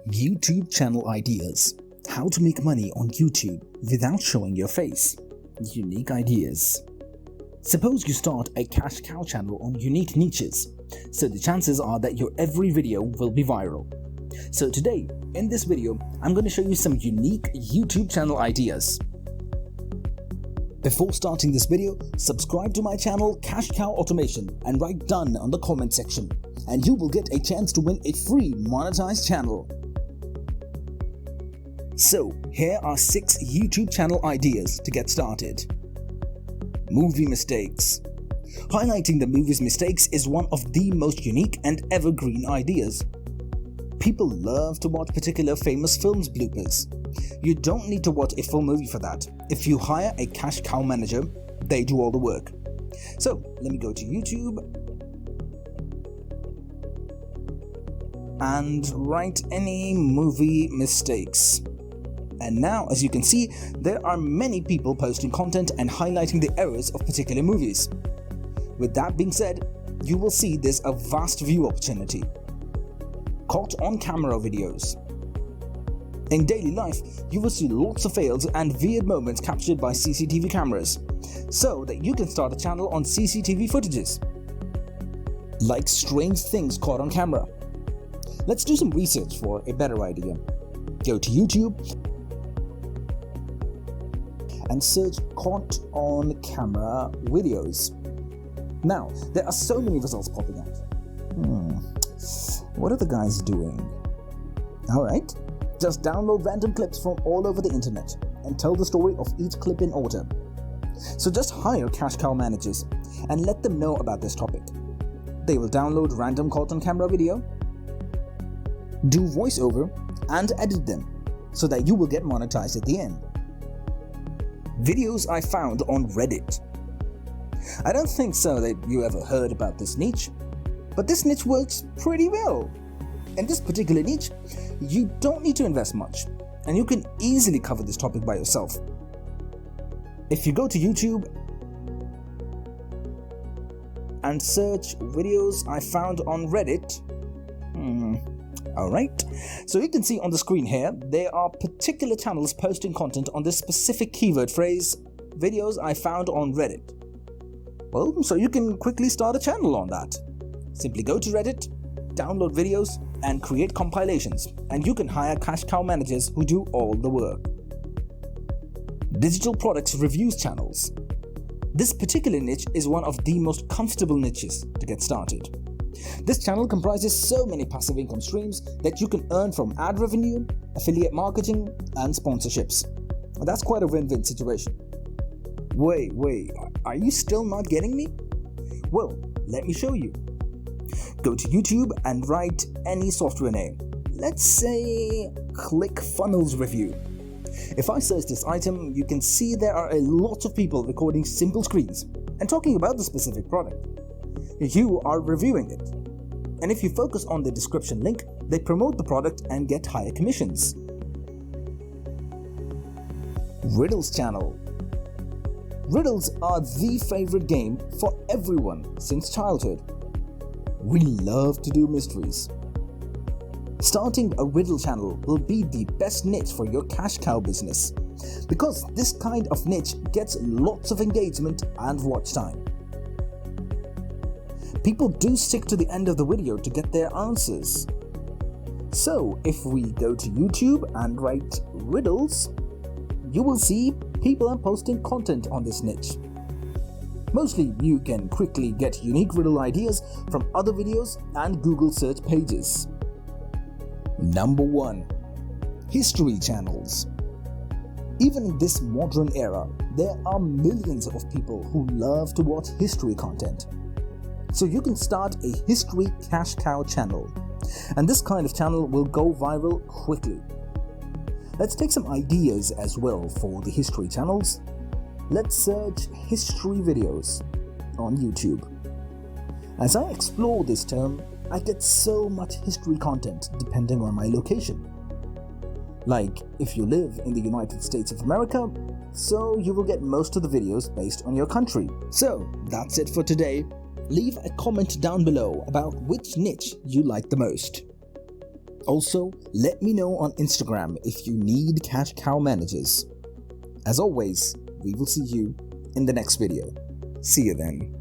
YouTube channel ideas. How to make money on YouTube without showing your face. Unique ideas. Suppose you start a cash cow channel on unique niches, so the chances are that your every video will be viral. So today, in this video, I'm going to show you some unique YouTube channel ideas. Before starting this video, subscribe to my channel Cash Cow Automation and write done on the comment section, and you will get a chance to win a free monetized channel. So, here are 6 YouTube channel ideas to get started. Movie mistakes. Highlighting the movie's mistakes is one of the most unique and evergreen ideas. People love to watch particular famous films bloopers. You don't need to watch a full movie for that. If you hire a cash cow manager, they do all the work. So, let me go to YouTube and write any movie mistakes. And now, as you can see, there are many people posting content and highlighting the errors of particular movies. With that being said, you will see there's a vast view opportunity. Caught on camera videos. In daily life, you will see lots of fails and weird moments captured by CCTV cameras, so that you can start a channel on CCTV footages. Like strange things caught on camera. Let's do some research for a better idea. Go to YouTube and search caught on camera videos. Now, there are so many results popping out. What are the guys doing? Alright, just download random clips from all over the internet and tell the story of each clip in order. So just hire cash cow managers and let them know about this topic. They will download random caught on camera video, do voiceover and edit them so that you will get monetized at the end. Videos I found on Reddit. I don't think so that you ever heard about this niche, but this niche works pretty well. In this particular niche, you don't need to invest much, and you can easily cover this topic by yourself. If you go to YouTube and search videos I found on Reddit, alright, so you can see on the screen here, there are particular channels posting content on this specific keyword phrase, videos I found on Reddit. Well, so you can quickly start a channel on that. Simply go to Reddit, download videos, and create compilations, and you can hire cash cow managers who do all the work. Digital products reviews channels. This particular niche is one of the most comfortable niches to get started. This channel comprises so many passive income streams that you can earn from ad revenue, affiliate marketing, and sponsorships. That's quite a win-win situation. Wait, are you still not getting me? Well, let me show you. Go to YouTube and write any software name. Let's say ClickFunnels Review. If I search this item, you can see there are a lot of people recording simple screens and talking about the specific product. You are reviewing it. And if you focus on the description link, they promote the product and get higher commissions. Riddles channel. Riddles are the favorite game for everyone since childhood. We love to do mysteries. Starting a riddle channel will be the best niche for your cash cow business, because this kind of niche gets lots of engagement and watch time. People do stick to the end of the video to get their answers. So if we go to YouTube and write riddles, you will see people are posting content on this niche. Mostly you can quickly get unique riddle ideas from other videos and Google search pages. Number 1. History channels. Even in this modern era, there are millions of people who love to watch history content. So you can start a history cash cow channel, and this kind of channel will go viral quickly. Let's take some ideas as well for the history channels. Let's search history videos on YouTube. As I explore this term, I get so much history content depending on my location. Like if you live in the United States of America, so you will get most of the videos based on your country. So that's it for today. Leave a comment down below about which niche you like the most. Also, let me know on Instagram if you need cash cow managers. As always, we will see you in the next video. See you then.